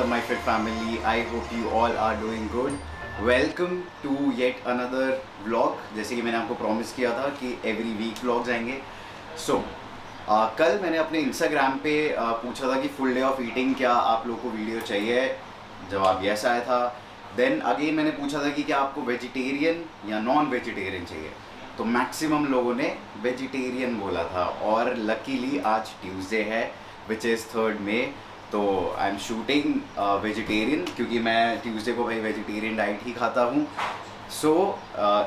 up my fit family? I hope you all are doing good. Welcome to yet another vlog. जैसे कि मैंने आपको promise किया था कि एवरी वीक व्लॉग्स आएंगे. सो कल मैंने अपने इंस्टाग्राम पे पूछा था कि फुल डे ऑफ ईटिंग क्या आप लोगों को वीडियो चाहिए. जवाब यस आया था. देन अगेन मैंने पूछा था कि क्या आपको वेजिटेरियन या नॉन वेजिटेरियन चाहिए. तो मैक्सिमम लोगों ने वेजिटेरियन बोला था और लकीली आज ट्यूसडे है विच इज़ 3 मई. तो आई एम शूटिंग वेजिटेरियन क्योंकि मैं ट्यूसडे को भाई वेजिटेरियन डाइट ही खाता हूँ. So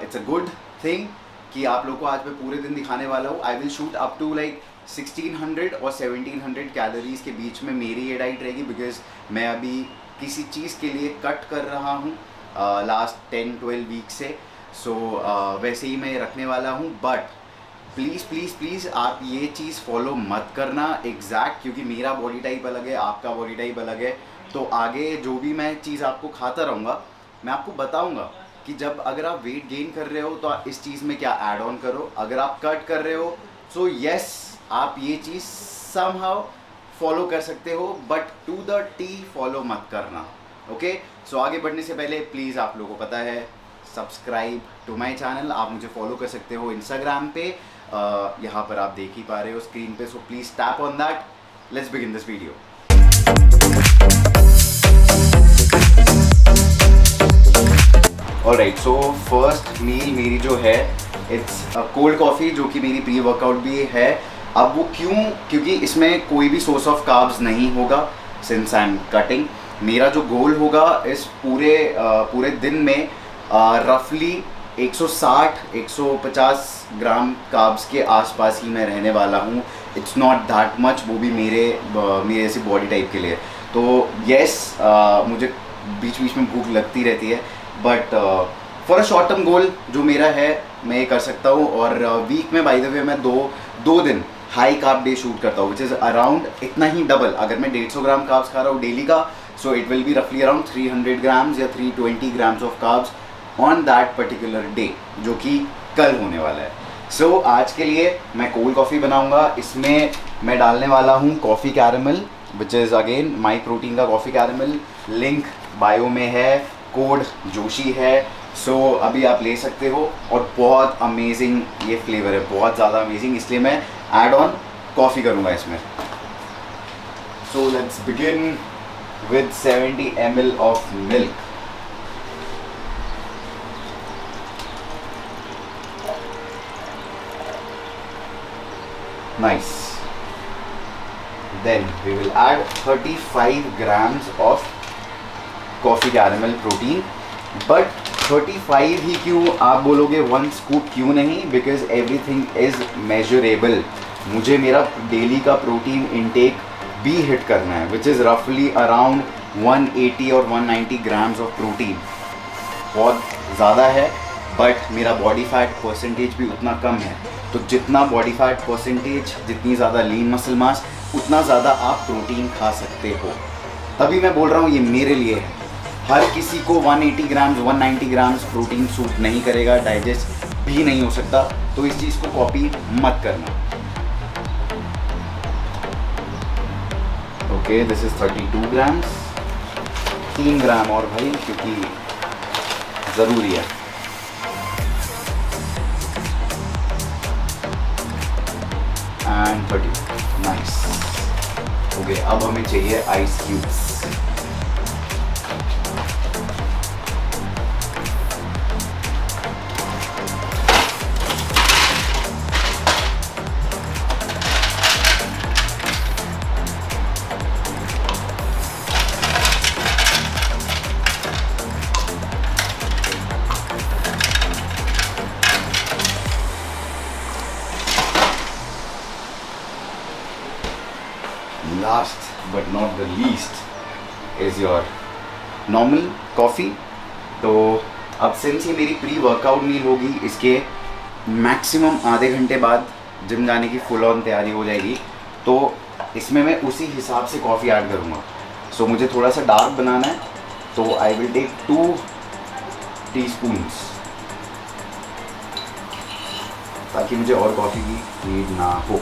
it's a good thing कि आप लोग को आज मैं पूरे दिन दिखाने वाला हूँ. I will shoot up to like 1600 और 1700 कैलोरीज के बीच में मेरी ये डाइट रहेगी बिकॉज मैं अभी किसी चीज़ के लिए कट कर रहा हूँ लास्ट 10-12 वीक से. सो वैसे ही मैं रखने वाला हूँ. बट प्लीज़ प्लीज़ प्लीज़ आप ये चीज़ फॉलो मत करना एग्जैक्ट, क्योंकि मेरा बॉडी टाइप अलग है, आपका बॉडी टाइप अलग है. तो आगे जो भी मैं चीज़ आपको खाता रहूँगा मैं आपको बताऊँगा कि जब अगर आप वेट गेन कर रहे हो तो आप इस चीज़ में क्या ऐड ऑन करो. अगर आप कट कर रहे हो सो यस आप ये चीज़ समहाउ फॉलो कर सकते हो, but to the T follow मत करना. ओके. सो आगे बढ़ने से पहले प्लीज़ आप लोगों को पता है सब्सक्राइब टू माय चैनल. आप मुझे फॉलो कर सकते हो इंस्टाग्राम पे. यहाँ पर आप देख ही पा रहे हो स्क्रीन पे. So please tap on that. Let's begin this video. Alright. So first meal मेरी जो है इट्स कोल्ड कॉफ़ी जो कि मेरी प्री वर्कआउट भी है. अब वो क्यों? क्योंकि इसमें कोई भी सोर्स ऑफ कार्ब्स नहीं होगा सिंस आई एम कटिंग. मेरा जो गोल होगा इस पूरे दिन में रफली 160-150 ग्राम कार्ब्स के आसपास ही मैं रहने वाला हूँ. इट्स नॉट दैट मच, वो भी मेरे ऐसी बॉडी टाइप के लिए. तो येस मुझे बीच बीच में भूख लगती रहती है, but for a short term goal जो मेरा है मैं ये कर सकता हूँ. और वीक में बाय द वे मैं दो दिन हाई कार्ब डे शूट करता हूँ विच इज़ अराउंड इतना ही डबल. अगर मैं 150 ग्राम कार्ब्स खा रहा हूँ डेली का, सो इट विल बी रफली अराउंड 300 ग्राम्स या 320 grams of carbs on that particular day, जो कि कल होने वाला है. सो आज के लिए मैं कोल्ड कॉफ़ी बनाऊंगा. इसमें मैं डालने वाला हूँ coffee caramel which is again my protein का कॉफ़ी कैरेमल. लिंक बायो में है, कोड जोशी है. सो अभी आप ले सकते हो और बहुत अमेजिंग ये फ्लेवर है, बहुत ज़्यादा अमेजिंग. इसलिए मैं ऐड ऑन कॉफ़ी करूँगा इसमें. So let's begin with 70 ml of milk. Nice. Then we will add 35 grams of coffee caramel protein. But 35 ही क्यों आप बोलोगे, 1 scoop क्यों नहीं? Because everything is measurable. मुझे मेरा डेली का प्रोटीन इनटेक भी हिट करना है विच इज़ रफली अराउंड 180 और 190 ग्राम्स ऑफ प्रोटीन. बहुत ज़्यादा है बट मेरा बॉडी फैट परसेंटेज भी उतना कम है. तो जितना बॉडी फैट परसेंटेज, जितनी ज़्यादा लीन मसल मास, उतना ज़्यादा आप प्रोटीन खा सकते हो. तभी मैं बोल रहा हूँ ये मेरे लिए है. हर किसी को 180 ग्राम्स 190 ग्राम्स प्रोटीन सूट नहीं करेगा, डाइजेस्ट भी नहीं हो सकता. तो इस चीज़ को कॉपी मत करना. Okay, this is 32 grams. 3 ग्राम और भाई क्योंकि ज़रूरी है. एंड 30. नाइस. ओके, अब हमें चाहिए ice cubes. Last but not the least is your normal coffee. तो अब सिंस ये मेरी प्री वर्कआउट मील होगी, इसके मैक्सिमम आधे घंटे बाद जिम जाने की फुल ऑन तैयारी हो जाएगी. तो इसमें मैं उसी हिसाब से कॉफ़ी ऐड करूँगा. सो मुझे थोड़ा सा डार्क बनाना है तो आई विल टेक 2 टीस्पून्स ताकि मुझे और कॉफ़ी की नीड ना हो.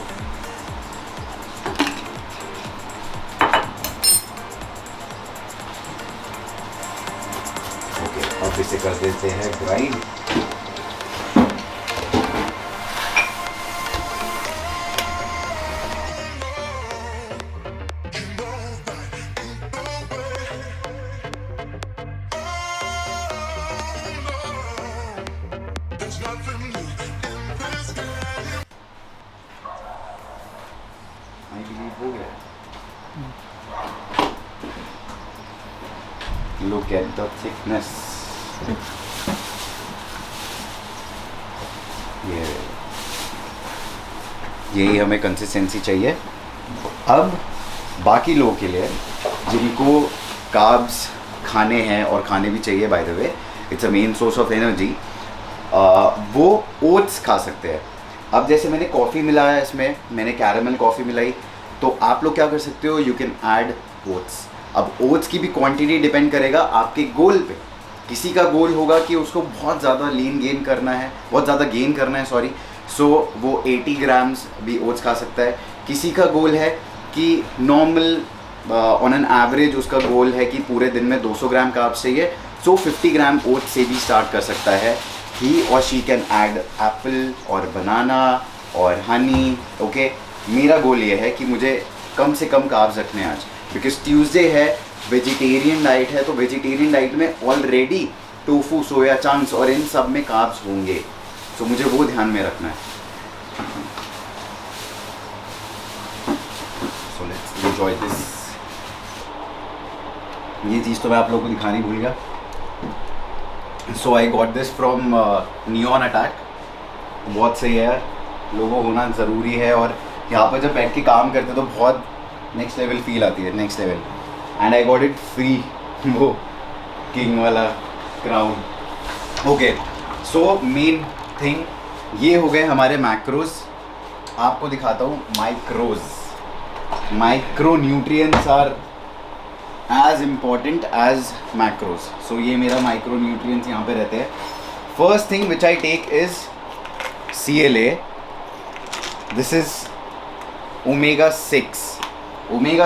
से कर देते हैं ग्राइंड। हो गया। Look at the thickness. यही हमें कंसिस्टेंसी चाहिए। अब बाकी लोगों के लिए जिनको कार्ब्स खाने हैं और खाने भी चाहिए, by the way it's a main source of energy, वो ओट्स खा सकते हैं। अब जैसे मैंने कॉफ़ी मिलाया, इसमें मैंने कैरामल कॉफ़ी मिलाई, तो आप लोग क्या कर सकते हो, यू कैन ऐड ओट्स। अब ओट्स की भी क्वांटिटी डिपेंड करेगा आपके गोल पे। किसी का गोल होगा कि उसको बहुत ज़्यादा लीन गेन करना है, बहुत ज़्यादा गेन करना है, सॉरी, सो वो 80 ग्राम्स भी ओट्स खा सकता है। किसी का गोल है कि नॉर्मल ऑन एन एवरेज उसका गोल है कि पूरे दिन में 200 ग्राम कार्ब्स चाहिए, सो 50 ग्राम ओट्स से भी स्टार्ट कर सकता है। ही और शी कैन ऐड एप्पल और बनाना और हनी। ओके, मेरा गोल ये है कि मुझे कम से कम कार्ब्स रखने हैं आज, बिकॉज ट्यूसडे है, वेजिटेरियन डाइट है, तो वेजिटेरियन डाइट में ऑलरेडी टोफू, सोया चंक्स और इन सब में कार्ब्स होंगे, तो मुझे वो ध्यान में रखना है। So let's enjoy this. ये चीज़ तो मैं आप लोगों को दिखानी भूल गया। So I got this from neon attack. बहुत सही है यार, लोगो होना ज़रूरी है, और यहाँ पर जब बैठ के काम करते तो बहुत नेक्स्ट लेवल फील आती है, next level. And I got it free, वो किंग वाला crown. Okay, so main thing ये हो गए हमारे मैक्रोज। आपको दिखाता हूँ micros. Micro nutrients are as important as macros. So ये मेरा माइक्रो न्यूट्रिएंट्स यहाँ पे रहते हैं। First thing which I take is CLA. This is omega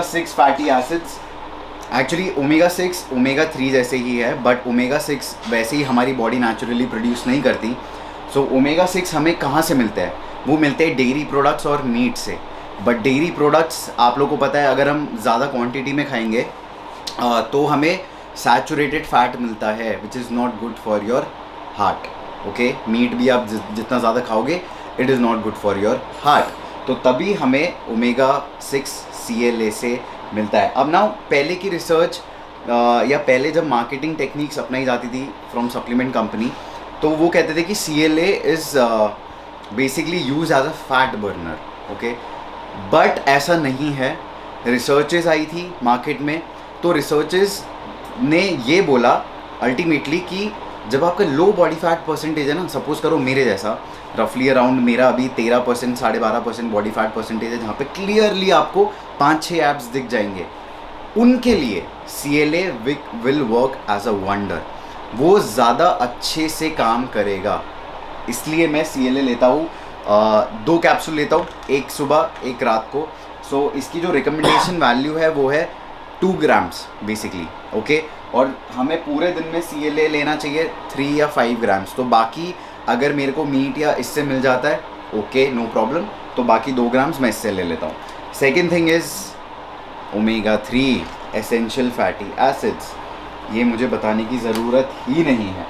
6 fatty acids. Actually omega 6 omega 3 जैसे ही है, बट ओमेगा 6 वैसे ही हमारी बॉडी नेचुरली प्रोड्यूस नहीं करती। सो ओमेगा 6 हमें कहाँ से मिलते हैं? वो मिलते हैं डेयरी प्रोडक्ट्स और मीट से। बट डेयरी प्रोडक्ट्स आप लोगों को पता है, अगर हम ज़्यादा क्वांटिटी में खाएंगे तो हमें सैचुरेटेड फैट मिलता है, which is not good for your heart. Okay, meat भी आप जितना ज़्यादा खाओगे, it is not good for your heart. तो तभी हमें ओमेगा 6 CLA से मिलता है। अब ना पहले की रिसर्च या पहले जब मार्केटिंग टेक्निक्स अपनाई जाती थी फ्रॉम सप्लीमेंट कंपनी, तो वो कहते थे कि CLA is basically use as a fat burner. Okay, but ऐसा नहीं है। रिसर्चेस आई थी मार्केट में, तो रिसर्चेस ने ये बोला अल्टीमेटली कि जब आपका लो बॉडी फैट परसेंटेज है ना, सपोज करो मेरे जैसा, रफली अराउंड मेरा अभी 13%, 12.5% बॉडी फैट परसेंटेज है, जहाँ पे क्लियरली आपको 5-6 एब्स दिख जाएंगे, उनके लिए CLA will work as a wonder. वो ज़्यादा अच्छे से काम करेगा, इसलिए मैं CLA लेता हूँ। 2 कैप्सूल लेता हूँ, एक सुबह एक रात को। सो इसकी जो रिकमेंडेशन वैल्यू है वो है 2 ग्राम्स बेसिकली। ओके, और हमें पूरे दिन में CLA लेना चाहिए 3 या 5 ग्राम्स। तो बाकी अगर मेरे को मीट या इससे मिल जाता है, ओके, नो प्रॉब्लम, तो बाकी 2 ग्राम्स मैं इससे ले लेता हूँ। Second thing is omega 3 essential fatty acids. ये मुझे बताने की ज़रूरत ही नहीं है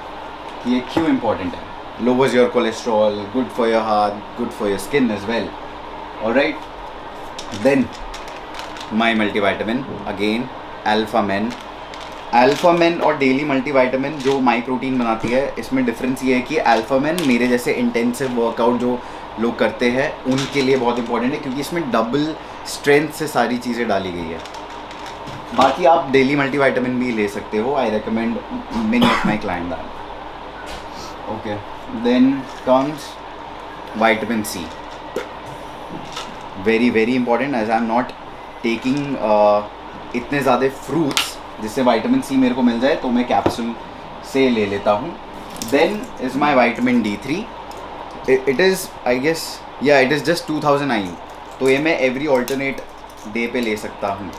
कि ये क्यों इम्पॉर्टेंट है। lowers your cholesterol, good for your heart, good for your skin as well. Alright, then my multivitamin again, Alpha Men और डेली मल्टीवाइटामिन जो माई प्रोटीन बनाती है, इसमें डिफरेंस ये है कि अल्फा मैन मेरे जैसे इंटेंसिव वर्कआउट जो लोग करते हैं उनके लिए बहुत इंपॉर्टेंट है, क्योंकि इसमें डबल स्ट्रेंथ से सारी चीज़ें डाली गई है। बाकी आप डेली मल्टीवाइटामिन भी ले सकते हो। I recommend many of my client that. Okay, then comes vitamin C, very very important, as I am not taking इतने ज़्यादा फ्रूट्स जिससे विटामिन C मेरे को मिल जाए, तो मैं कैप्सूल से ले लेता हूँ। Then is my vitamin D3, it is I guess या इट इज़ जस्ट 2000 IU, तो ये मैं एवरी ऑल्टरनेट डे पे ले सकता हूँ,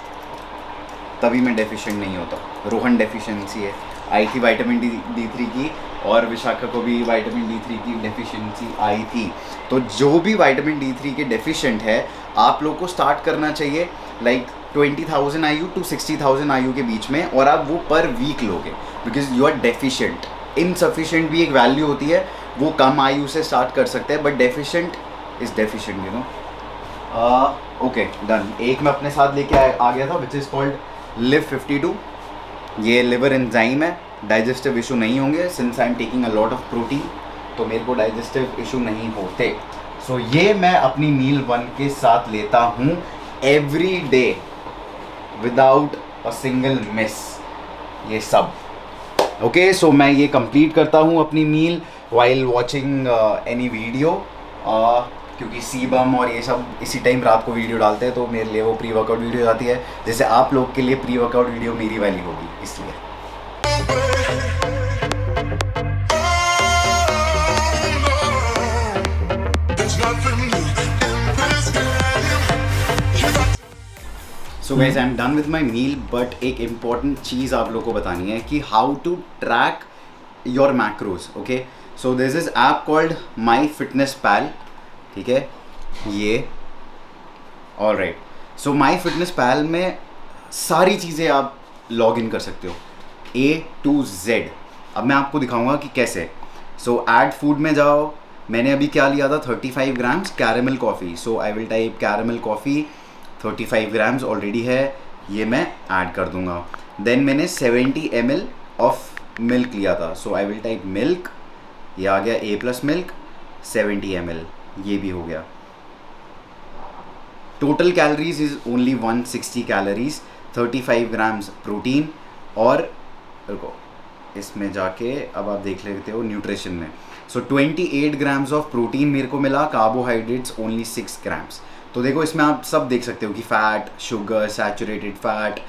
तभी मैं डेफिशिएंट नहीं होता। रोहन डेफिशिएंसी है, आई थी विटामिन D3 की, और विशाखा को भी विटामिन D3 की डेफिशिएंसी आई थी। तो जो भी विटामिन D3 के डेफिशिएंट है, आप लोग को स्टार्ट करना चाहिए लाइक 20,000 IU to 60,000 IU के बीच में, और आप वो पर वीक लोगे because you are deficient. Insufficient भी एक वैल्यू होती है, वो कम आयु से स्टार्ट कर सकते हैं, but deficient is deficient, you know. Okay done. एक मैं अपने साथ लेके आ गया था विच इज़ कॉल्ड लिव 52। ये लिवर एंजाइम है, डाइजेस्टिव इशू नहीं होंगे since I am taking a lot of protein, तो मेरे को डाइजेस्टिव इशू नहीं होते। सो ये मैं अपनी मील 1 के साथ लेता हूँ every day without a single miss, ये सब। ओके सो मैं ये कंप्लीट करता हूँ अपनी मील वाइल वॉचिंग एनी वीडियो, क्योंकि सीबम और ये सब इसी टाइम रात को वीडियो डालते हैं, तो मेरे लिए वो प्री वर्कआउट वीडियो आती है, जैसे आप लोग के लिए प्री वर्कआउट वीडियो मेरी वाली होगी, इसलिए। So guys I am done with my meal, but एक इम्पॉर्टेंट चीज़ आप लोग को बतानी है कि how to track your macros. Okay so this is app called My Fitness Pal, ठीक है ये। All right, so My Fitness Pal में सारी चीज़ें आप लॉग इन कर सकते हो A to Z। अब मैं आपको दिखाऊंगा कि कैसे। सो ऐड फूड में जाओ, मैंने अभी क्या लिया था 35 grams caramel coffee, so I will type caramel coffee 35 grams already है, ये मैं ऐड कर दूंगा। देन मैंने 70 ml ऑफ मिल्क लिया था, सो आई विल टाइप मिल्क, ये आ गया A+ मिल्क 70 ml, ये भी हो गया। Total calories is only 160 calories, 35 grams protein, और रुको इसमें जाके अब आप देख लेते हो न्यूट्रिशन में। सो 28 ग्राम्स ऑफ प्रोटीन मेरे को मिला, कार्बोहाइड्रेट्स ओनली 6 ग्राम्स। तो देखो इसमें आप सब देख सकते हो कि fat, sugar, saturated fat,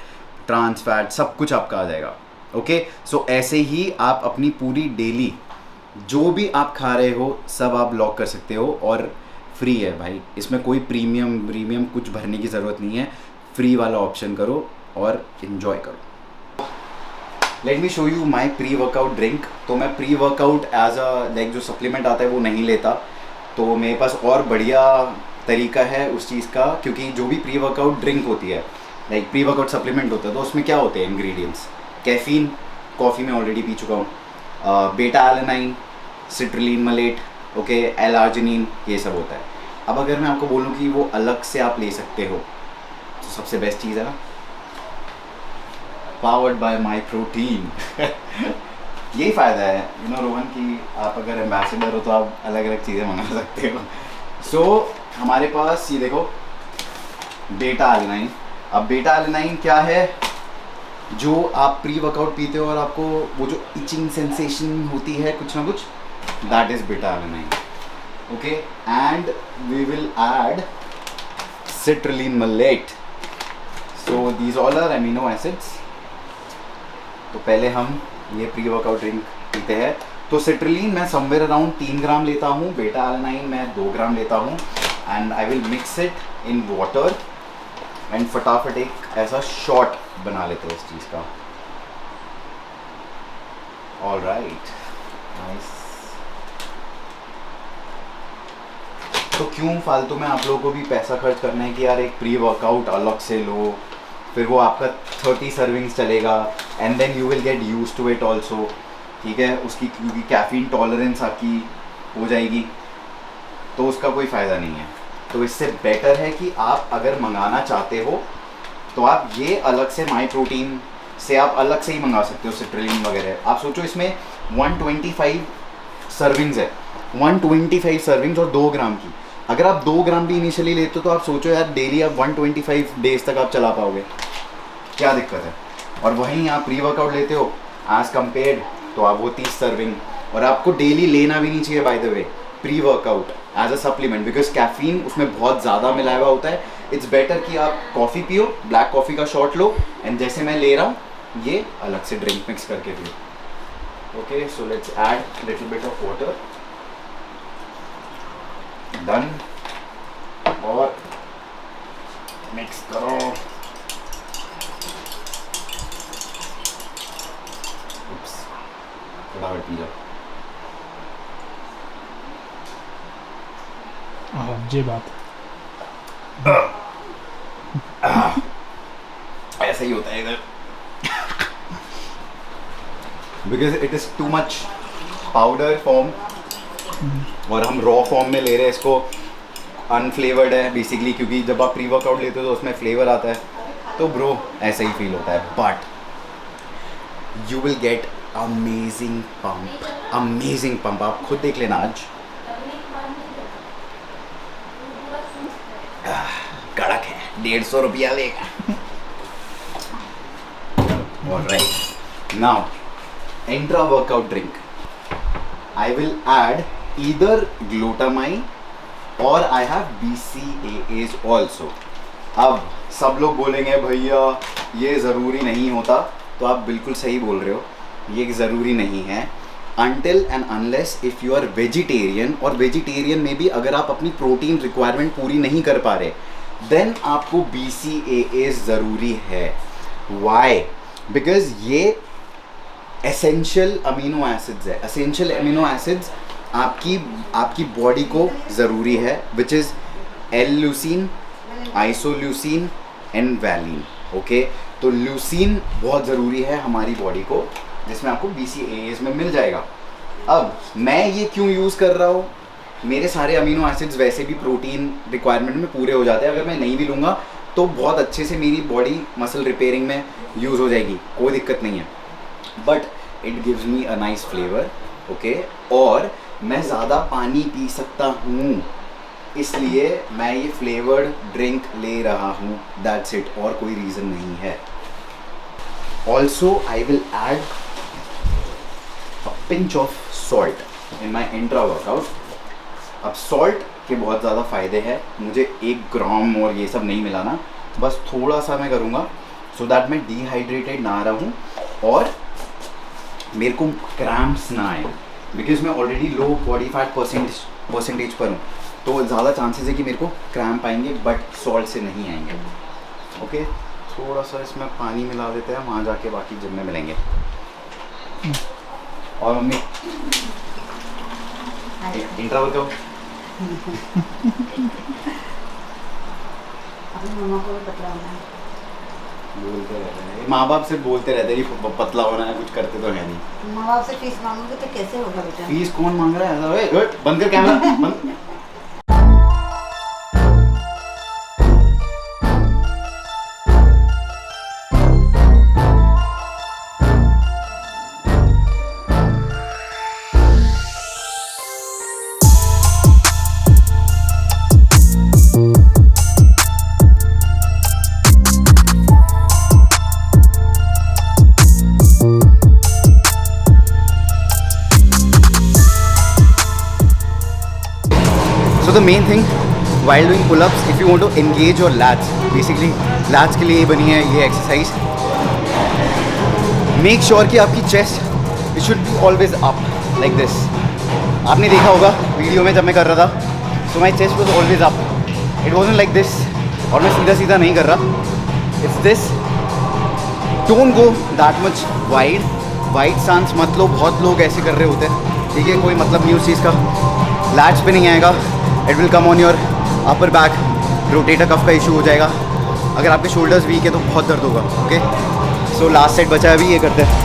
trans fat, सब कुछ आपका आ जाएगा। ओके सो ऐसे ही आप अपनी पूरी डेली जो भी आप खा रहे हो सब आप लॉक कर सकते हो, और फ्री है भाई, इसमें कोई प्रीमियम कुछ भरने की ज़रूरत नहीं है, फ्री वाला ऑप्शन करो और इन्जॉय करो। Let me show you my pre workout drink. तो मैं pre workout as a like जो सप्लीमेंट आता है वो नहीं लेता, तो मेरे पास और बढ़िया तरीका है उस चीज़ का, क्योंकि जो भी प्री वर्कआउट ड्रिंक होती है लाइक प्री वर्कआउट सप्लीमेंट होता है, तो उसमें क्या होते हैं इंग्रेडिएंट्स। कैफीन, कॉफ़ी में ऑलरेडी पी चुका हूँ, beta alanine, citrulline mullet, okay, L-arginine, ये सब होता है। अब अगर मैं आपको बोलूँ कि वो अलग से आप ले सकते हो, तो सबसे बेस्ट चीज़ है ना, पावर्ड बाय माई प्रोटीन। यही फ़ायदा है यू नो रोहन, कि आप अगर एम्बेसडर हो तो आप अलग अलग चीज़ें मंगा सकते हो। सो हमारे पास ये देखो बीटा एलेनाइन। अब बीटा एलेनाइन क्या है, जो आप प्री वर्कआउट पीते हो और आपको वो जो इचिंग सेंसेशन होती है कुछ ना कुछ, that is beta alanine. Okay and we will add citrulline malate. So these all are amino acids. तो पहले हम ये प्री वर्कआउट ड्रिंक पीते हैं। तो सिट्रुलिन मैं समवेयर अराउंड 3 ग्राम लेता हूँ, बीटा एलेनाइन मैं 2 ग्राम लेता हूँ, and I will mix it in water and फटाफट एक ऐसा शॉट बना लेते हैं इस चीज़ का। All right, nice. तो क्यों फालतू में आप लोगों को भी पैसा खर्च करना है कि यार एक प्री वर्कआउट अलग से लो, फिर वो आपका 30 सर्विंग्स चलेगा and then you will get use to it also, ठीक है। उसकी क्योंकि कैफीन टॉलरेंस आपकी हो जाएगी, तो उसका कोई फ़ायदा नहीं है। तो इससे बेटर है कि आप अगर मंगाना चाहते हो तो आप ये अलग से माई प्रोटीन से आप अलग से ही मंगा सकते हो सिट्रुलिन वगैरह। आप सोचो इसमें 125 सर्विंग्स है, 125 सर्विंग्स और 2 ग्राम की। अगर आप 2 ग्राम भी इनिशियली लेते हो तो आप सोचो यार डेली आप 125 डेज तक आप चला पाओगे, क्या दिक्कत है। और वहीं आप प्री वर्कआउट लेते हो एज कम्पेयर्ड तो आप वो 30 सर्विंग, और आपको डेली लेना भी नहीं चाहिए by the way pre workout as a supplement, because caffeine उसमें बहुत ज़्यादा मिलाया हुआ होता है। इट्स बेटर कि आप कॉफ़ी पियो, ब्लैक कॉफ़ी का शॉट लो, एंड जैसे मैं ले रहा हूँ ये अलग से ड्रिंक मिक्स करके पियो। Okay so let's add little bit of water, done, और मिक्स करो। Oops. फटाफट पी जाओ। ये बात ऐसा ही होता है इधर, because it is too much powder form और हम रॉ फॉर्म में ले रहे हैं इसको। अनफ्लेवर्ड है बेसिकली, क्योंकि जब आप प्री वर्कआउट लेते हो तो उसमें फ्लेवर आता है, तो ब्रो ऐसा ही फील होता है। But you will gate amazing pump, आप खुद देख लेना आज। कड़क है, 150 रुपया लेगा। Alright, now intra workout drink. I will add either glutamine or I have BCAAs also. अब सब लोग बोलेंगे भैया ये ज़रूरी नहीं होता, तो आप बिल्कुल सही बोल रहे हो, ये ज़रूरी नहीं है। Until and unless if you are vegetarian, और vegetarian में भी अगर आप अपनी प्रोटीन रिक्वायरमेंट पूरी नहीं कर पा रहे, देन आपको BCAAs ज़रूरी है। Why? बिकॉज ये एसेंशियल अमीनो एसिड्स है। एसेंशियल अमीनो एसिड्स आपकी बॉडी को ज़रूरी है, which is L-leucine, isoleucine and valine. Okay, तो ल्यूसीन बहुत ज़रूरी है हमारी बॉडी को, जिसमें आपको BCAAs में मिल जाएगा। अब मैं ये क्यों यूज़ कर रहा हूँ, मेरे सारे अमीनो एसिड्स वैसे भी प्रोटीन रिक्वायरमेंट में पूरे हो जाते हैं। अगर मैं नहीं भी लूँगा तो बहुत अच्छे से मेरी बॉडी मसल रिपेयरिंग में यूज़ हो जाएगी, कोई दिक्कत नहीं है। But it gives me a nice flavour. Okay, और मैं ज़्यादा पानी पी सकता हूँ, इसलिए मैं ये फ्लेवर्ड ड्रिंक ले रहा हूँ, दैट्स इट, और कोई रीज़न नहीं है। Also I will add a pinch of salt in my intra workout. अब सॉल्ट के बहुत ज़्यादा फ़ायदे हैं, मुझे 1 ग्राम और ये सब नहीं मिलाना, बस थोड़ा सा मैं करूँगा सो दैट मैं डिहाइड्रेटेड ना रहूँ और मेरे को क्रैम्प्स ना आए, बिकॉज मैं ऑलरेडी लो बॉडी फैट परसेंटेज पर हूँ, तो ज़्यादा चांसेस है कि मेरे को क्रैम्प आएंगे, बट सॉल्ट से नहीं आएंगे। ओके, थोड़ा सा इसमें पानी मिला देते हैं, वहाँ जाके बाकी जिम में मिलेंगे। और मम्मी इंट्रा वर्कआउट अपनी मम्मा को भी पतला होना है। बोलते रहते हैं, माँ बाप से बोलते रहते हैं कि पतला होना है, कुछ करते तो है नहीं। माँ बाप से फीस मांगोगे तो कैसे होगा बेटा? फीस कौन मांग रहा है? ओए, बंद कर कैमरा, बंद। So the main thing while doing pull-ups, if you want to engage your lats, basically lats के लिए ही बनी है ये एक्सरसाइज। मेक श्योर कि आपकी chest it should be always up like this. आपने देखा होगा वीडियो में जब मैं कर रहा था, so my chest was always up, it wasn't like this. और मैं सीधा सीधा नहीं कर रहा, it's this. Don't go that much wide सांस मत लो। बहुत लोग ऐसे कर रहे होते हैं, ठीक है, कोई मतलब नहीं उस चीज़ का। लैट्स पे नहीं आएगा, it will come on your upper back, rotator cuff का इशू हो जाएगा। अगर आपके शोल्डर्स वीक है तो बहुत दर्द होगा। ओके, सो लास्ट सेट बचा है अभी, ये करते हैं।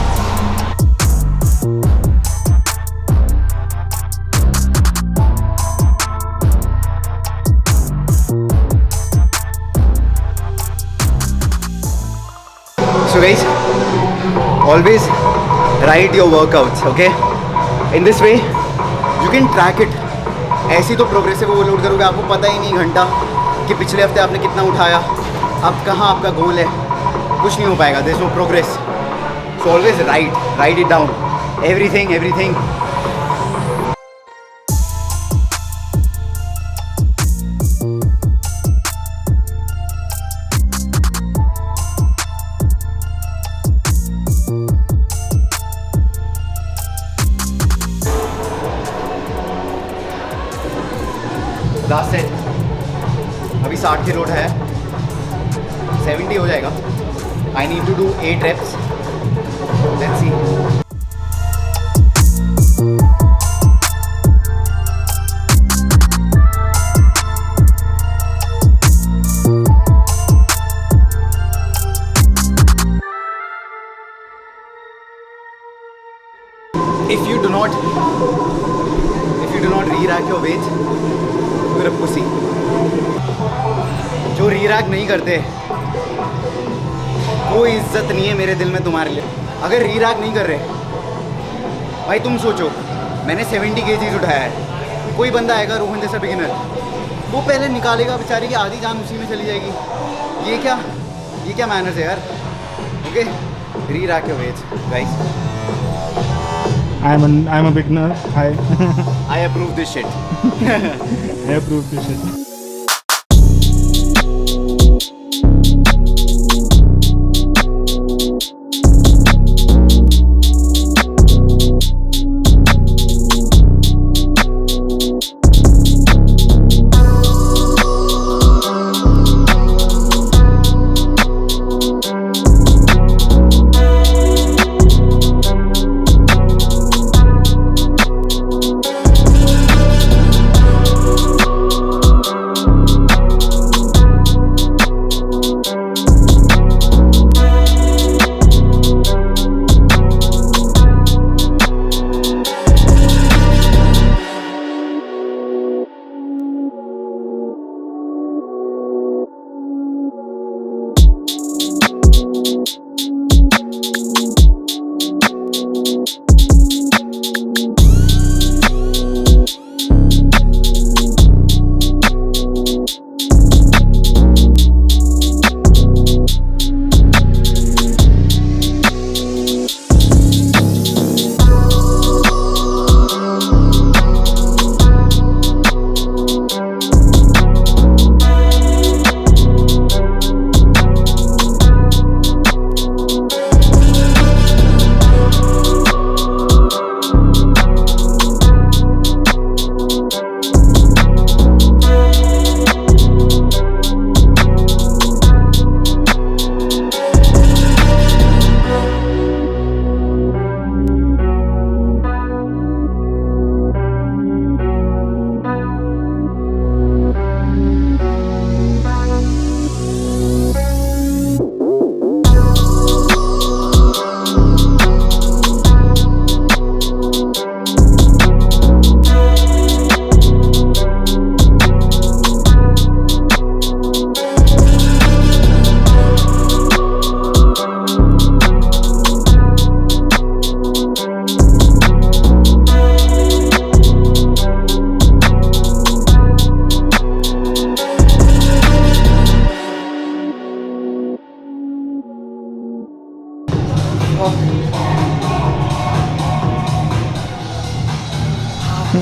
So guys, always write your workouts, okay? In this way you can track it. ऐसी तो प्रोग्रेसिव ओवरलोड करोगे, आपको पता ही नहीं घंटा कि पिछले हफ्ते आपने कितना उठाया, अब कहाँ आपका गोल है, कुछ नहीं हो पाएगा। There is no progress. So always write it down, everything. Last set, अभी 60 की लोड है, 70 हो जाएगा। I need to do 8 reps, let's see. If you do not re-rack your weight, you're a pussy. जो re-rack नहीं करते, कोई इज्जत नहीं है मेरे दिल में तुम्हारे लिए. अगर re-rack नहीं कर रहे, भाई तुम सोचो, मैंने 70 kg उठाया है. कोई बंदा आएगा रोहन जैसा बिगिनर, वो पहले निकालेगा, बेचारे की आधी जान उसी में चली जाएगी. ये क्या मैनर्स है यार. Okay, re-rack your weight, guys. I'm a beginner. Hi. I approve this shit. I approve this shit.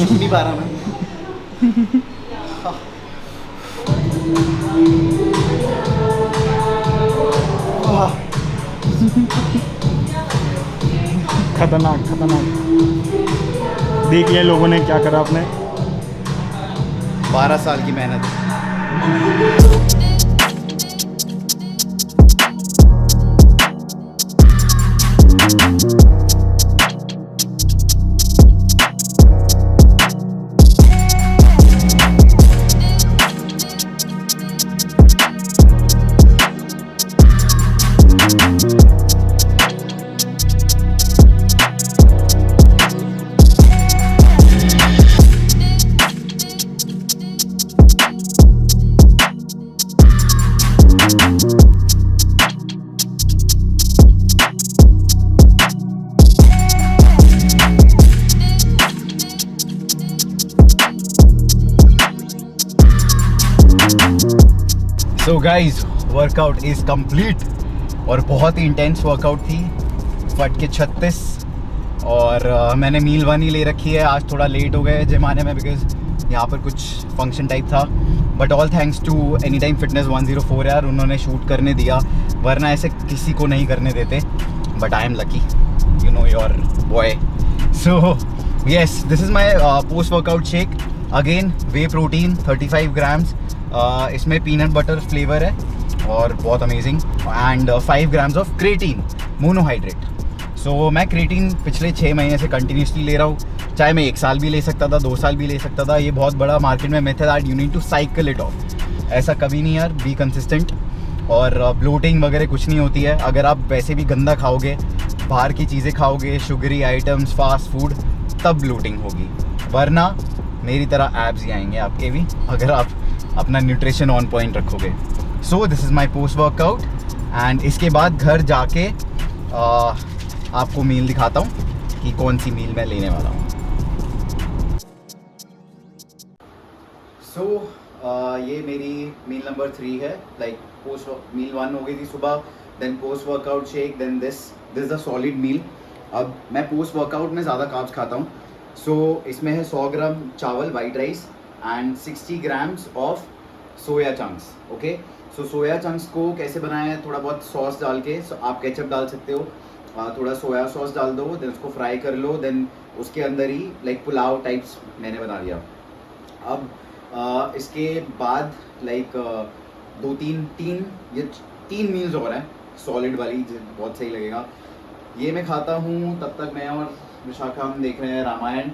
छू नहीं पा रहा मैं. खतरनाक. देख लिया लोगों ने क्या करा आपने. 12 साल की मेहनत. So guys, workout is complete और बहुत ही इंटेंस वर्कआउट थी. फट के 36 और मैंने मील 1 ही ले रखी है. आज थोड़ा लेट हो गए जिम आने में बिकॉज यहाँ पर कुछ फंक्शन टाइप था. But all thanks to Anytime Fitness 104 यार, उन्होंने शूट करने दिया, वरना ऐसे किसी को नहीं करने देते. But I am lucky, you know your boy. So yes, this is my post workout shake. Again whey protein 35 grams. इसमें पीनट बटर फ्लेवर है और बहुत amazing. And 5 grams of creatine monohydrate. So मैं क्रेटीन पिछले 6 महीने से continuously ले रहा हूँ. चाहे मैं 1 साल भी ले सकता था, 2 साल भी ले सकता था. ये बहुत बड़ा मार्केट में मिथ है that you need to cycle it off. ऐसा कभी नहीं यार, बी कंसिस्टेंट. और ब्लोटिंग वगैरह कुछ नहीं होती है. अगर आप वैसे भी गंदा खाओगे बाहर की चीज़ें खाओगे, शुगरी आइटम्स, फास्ट फूड, तब ब्लोटिंग होगी, वरना मेरी तरह एब्स ही आएंगे आपके भी, अगर आप अपना न्यूट्रिशन ऑन पॉइंट रखोगे। So this is my post workout and इसके बाद घर जाके आपको मील दिखाता हूँ कि कौन सी मील मैं लेने वाला हूँ। सो ये मेरी मील नंबर 3 है। लाइक पोस्ट मील 1 हो गई थी सुबह, then post workout shake, then this is the solid meal. अब मैं पोस्ट वर्कआउट में ज़्यादा कार्ब्स खाता हूँ। सो इसमें है 100 ग्राम चावल white rice and 60 grams of soya chunks. Okay, so soya chunks को कैसे बनाया है, थोड़ा बहुत सॉस डाल के, आप केचप डाल सकते हो, थोड़ा सोया सॉस डाल दो, देन उसको फ्राई कर लो, देन उसके अंदर ही लाइक पुलाव टाइप्स मैंने बना दिया। अब इसके बाद लाइक 3 मील्स और हैं सॉलिड वाली, बहुत सही लगेगा। ये मैं खाता हूँ, तब तक मैं और विशाखा हम देख रहे हैं रामायण,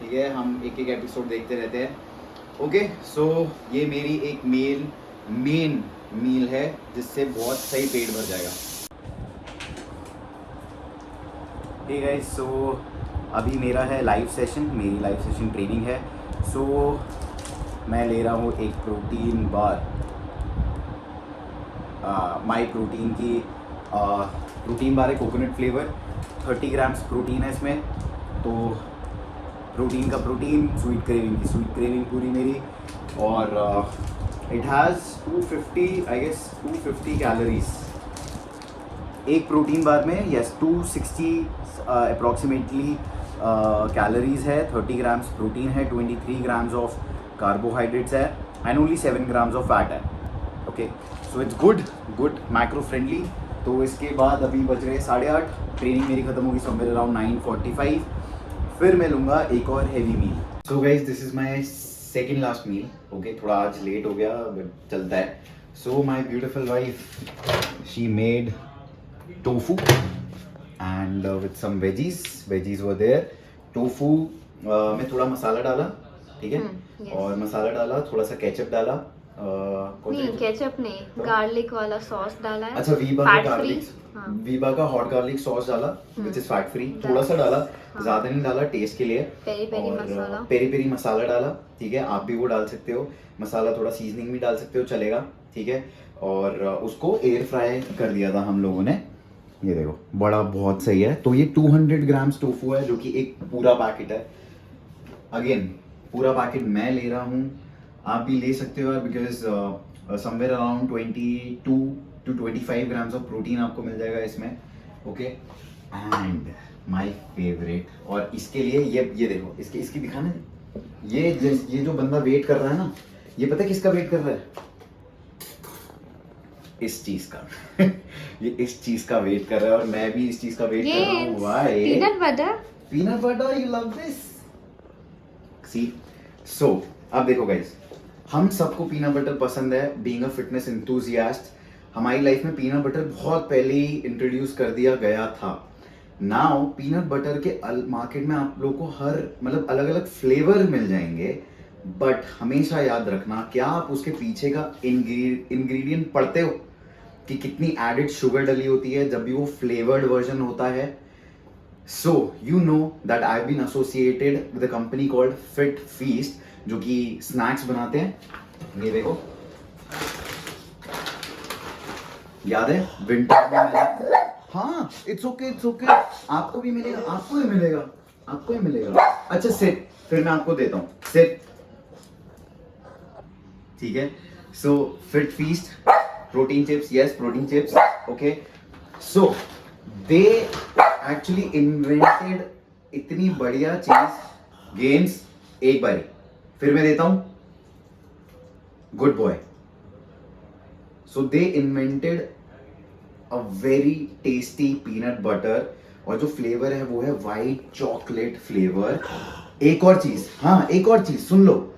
ठीक है, हम एक एक एपिसोड देखते रहते हैं। ओके, सो ये मेरी एक मेन मील है जिससे बहुत सही पेट भर जाएगा। ठीक है, सो अभी मेरा है लाइव सेशन, मेरी लाइव सेशन ट्रेनिंग है। सो मैं ले रहा हूँ एक प्रोटीन बार, माई प्रोटीन की प्रोटीन बार है, कोकोनट फ्लेवर, 30 ग्राम्स प्रोटीन है इसमें। तो प्रोटीन का प्रोटीन, स्वीट क्रेविंग पूरी मेरी, और इट हैज़ 250 कैलोरीज एक प्रोटीन बार में। यस, 260 अप्रॉक्सीमेटली कैलोरीज है, 30 ग्राम्स प्रोटीन है, 23 ग्राम्स ऑफ कार्बोहाइड्रेट्स है and only 7 grams of fat है। Okay, so it's good macro friendly. तो इसके बाद अभी बज रहे 8:30, ट्रेनिंग मेरी खत्म होगी समवेयर अराउंड 9:45, फिर मैं लूँगा एक और heavy meal. So guys, this is my second last meal. Okay, थोड़ा आज लेट हो गया बट चलता है। So my beautiful wife, she made tofu and with some veggies over there. Tofu में थोड़ा मसाला डाला, ठीक है, yes. और मसाला डाला, थोड़ा सा केचप डाला, नहीं केचप नहीं, गार्लिक वाला सॉस डाला है। अच्छा, वीबा का हॉट गार्लिक सॉस डाला विच इज फैट फ्री, थोड़ा सा डाला, ज्यादा नहीं डाला, टेस्ट के लिए। पेरी मसाला डाला, ठीक है, आप भी वो डाल सकते हो। मसाला थोड़ा सीजनिंग भी डाल सकते हो, चलेगा, ठीक है। और उसको एयर फ्राई कर दिया था हम लोगों ने। ये देखो, बड़ा बहुत सही है। तो ये 200 ग्राम्स टोफू है, जो कि एक पूरा पैकेट है। अगेन पूरा पैकेट मैं ले रहा हूँ, आप भी ले सकते हो यार, because somewhere around 22 to 25 grams of protein आपको मिल जाएगा इसमें। ओके, एंड माय फेवरेट, और इसके लिए ये देखो, इसकी दिखाना, ये जो बंदा वेट कर रहा है ना, ये पता है किसका वेट कर रहा है? इस चीज का ये इस चीज का वेट कर रहा है, और मैं भी इस चीज का वेट कर रहा हूँ। Why? Peanut butter, you love this. See, so अब देखो गाइस, हम सबको पीनट बटर पसंद है, बीइंग अ फिटनेस एंथुसियास्ट। हमारी लाइफ में पीनट बटर बहुत पहले ही इंट्रोड्यूस कर दिया गया था। नाउ पीनट बटर के मार्केट में आप लोगों को हर मतलब अलग अलग फ्लेवर मिल जाएंगे, बट हमेशा याद रखना, क्या आप उसके पीछे का इंग्रेडिएंट पढ़ते हो कि कितनी एडेड शुगर डली होती है जब भी वो फ्लेवर्ड वर्जन होता है? So you know that I have been associated with a company called Fit Feast, जो कि स्नैक्स बनाते हैं। ये देखो, याद है विंटर में मैंने, हाँ, इट्स ओके, आपको भी मिलेगा। अच्छा सिट, फिर मैं आपको देता हूँ, सिट, ठीक है। So fit feast, protein chips, yes protein chips, okay. So they actually invented इतनी बढ़िया चीज, गेम्स, एक बारी फिर मैं देता हूं, good boy. So they invented a very tasty peanut butter, और जो फ्लेवर है वो है वाइट चॉकलेट फ्लेवर। एक और चीज सुन लो,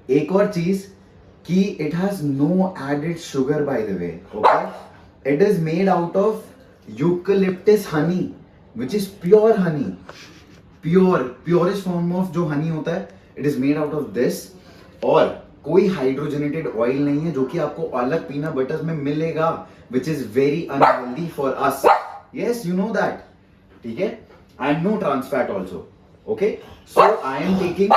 एक और चीज कि it has no added sugar by the way, okay. It is made out of eucalyptus honey, which is pure honey, purest form of जो हनी होता है, it is made out of this. और कोई हाइड्रोजनेटेड ऑयल नहीं है, जो कि आपको अलग पीनट बटर में मिलेगा, which is very unhealthy for us. Yes, you know that. ठीक है, and no trans fat also. Okay, so I am taking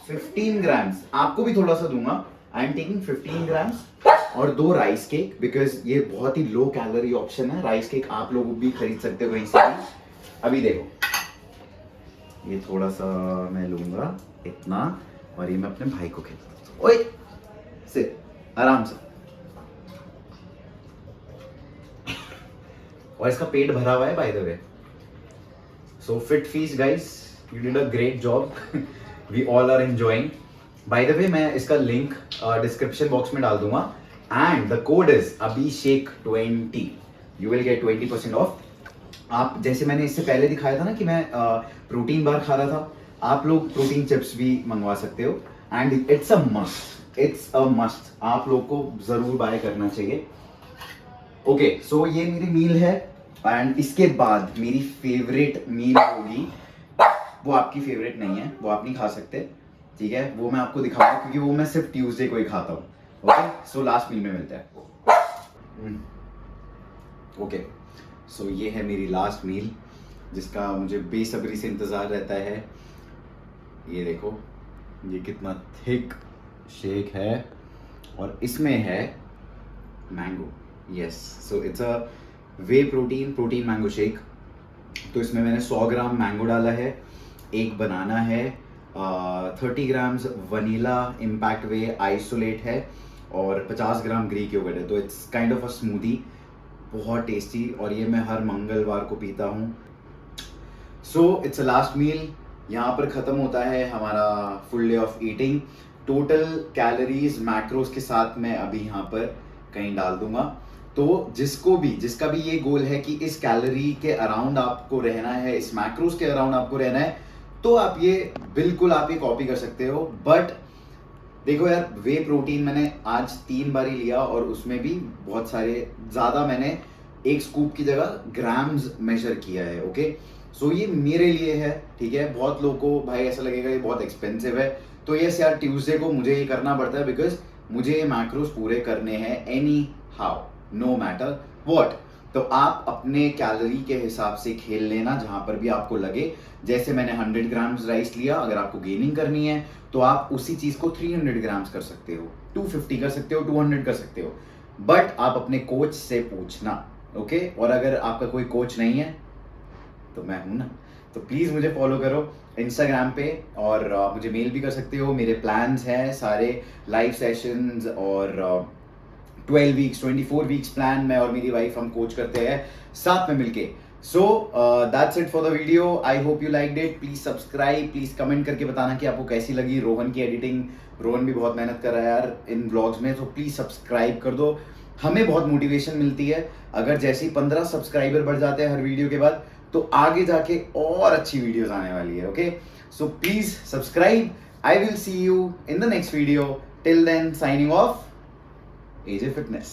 15 grams, आपको भी थोड़ा सा दूंगा. आई एम टेकिंग 15 ग्राम्स और 2 राइस केक, बिकॉज ये बहुत ही लो कैलोरी ऑप्शन है. राइस केक आप लोग भी खरीद सकते हो कहीं से भी. अभी देखो, ये थोड़ा सा मैं लूंगा इतना, और ये मैं अपने भाई को खिलाता हूं. ओए सिर आराम से. और इसका पेट भरा हुआ है by the way. So Fit Feast guys, you did a great job. We all are enjoying. By the way मैं इसका लिंक डिस्क्रिप्शन बॉक्स में डाल दूंगा, and the code is abhishek20. You will get 20% off. आप जैसे मैंने इससे पहले दिखाया था ना कि मैं प्रोटीन बार खा रहा था, आप लोग प्रोटीन चिप्स भी मंगवा सकते हो. And it's a must, it's a must. आप लोग को जरूर बाय करना चाहिए. ओके, सो ये मेरी मील है. एंड इसके बाद मेरी फेवरेट मील होगी, वो आपकी फेवरेट नहीं है, वो आप नहीं खा सकते, ठीक है, वो मैं आपको दिखाऊंगा क्योंकि वो मैं सिर्फ ट्यूसडे को ही खाता हूँ. ओके, सो लास्ट मील में मिलते हैं. ओके, सो ये है मेरी लास्ट मील जिसका मुझे बेसब्री से इंतज़ार रहता है. ये देखो, ये कितना थिक शेक है, और इसमें है mango. Yes, so it's a way protein mango shake. तो इसमें मैंने 100 ग्राम मैंगो डाला है, 1 बनाना है, 30 grams vanilla impact whey isolate है, और 50 ग्राम ग्रीक योगर्ट है. तो it's kind of a smoothie, बहुत टेस्टी, और ये मैं हर मंगलवार को पीता हूँ. So it's a last meal. यहाँ पर ख़त्म होता है हमारा full day of eating. Total calories macros के साथ मैं अभी यहाँ पर कहीं डाल दूंगा. तो जिसका भी ये गोल है कि इस कैलोरी के अराउंड आपको रहना है, इस मैक्रोज के अराउंड आपको रहना है, तो आप ये बिल्कुल आप ये कॉपी कर सकते हो. बट देखो यार, वे प्रोटीन मैंने आज 3 बार ही लिया, और उसमें भी बहुत सारे ज़्यादा मैंने 1 स्कूप की जगह ग्राम्स मेजर किया है. ओके, सो ये मेरे लिए है, ठीक है. बहुत लोगों को भाई ऐसा लगेगा ये बहुत एक्सपेंसिव है, तो यस यार, ट्यूसडे को मुझे ये करना पड़ता है बिकॉज मुझे ये मैक्रोज पूरे करने हैं anyhow, no matter what. तो आप अपने कैलोरी के हिसाब से खेल लेना जहां पर भी आपको लगे. जैसे मैंने 100 ग्राम्स राइस लिया, अगर आपको गेनिंग करनी है तो आप उसी चीज को 300 ग्राम्स कर सकते हो, 250 कर सकते हो, 200 कर सकते हो. बट आप अपने कोच से पूछना. ओके, और अगर आपका कोई कोच नहीं है तो मैं हूं ना. तो प्लीज मुझे फॉलो करो इंस्टाग्राम पे, और मुझे मेल भी कर सकते हो. मेरे प्लान्स हैं सारे, लाइव सेशंस और 12 वीक्स 24 वीक्स प्लान मैं और मेरी वाइफ हम कोच करते हैं साथ में मिलके. So that's it for the video. I hope you liked it. Please subscribe, please comment करके बताना कि आपको कैसी लगी रोहन की एडिटिंग. रोहन भी बहुत मेहनत कर रहा है यार इन व्लॉग्स में, तो प्लीज सब्सक्राइब कर दो. हमें बहुत मोटिवेशन मिलती है. अगर जैसे ही 15 सब्सक्राइबर बढ़ जाते हैं हर वीडियो के बाद, तो आगे जाके और अच्छी वीडियोस आने वाली है. Okay, so please subscribe. I will see you in the next video. Till then, signing off, AJ Fitness.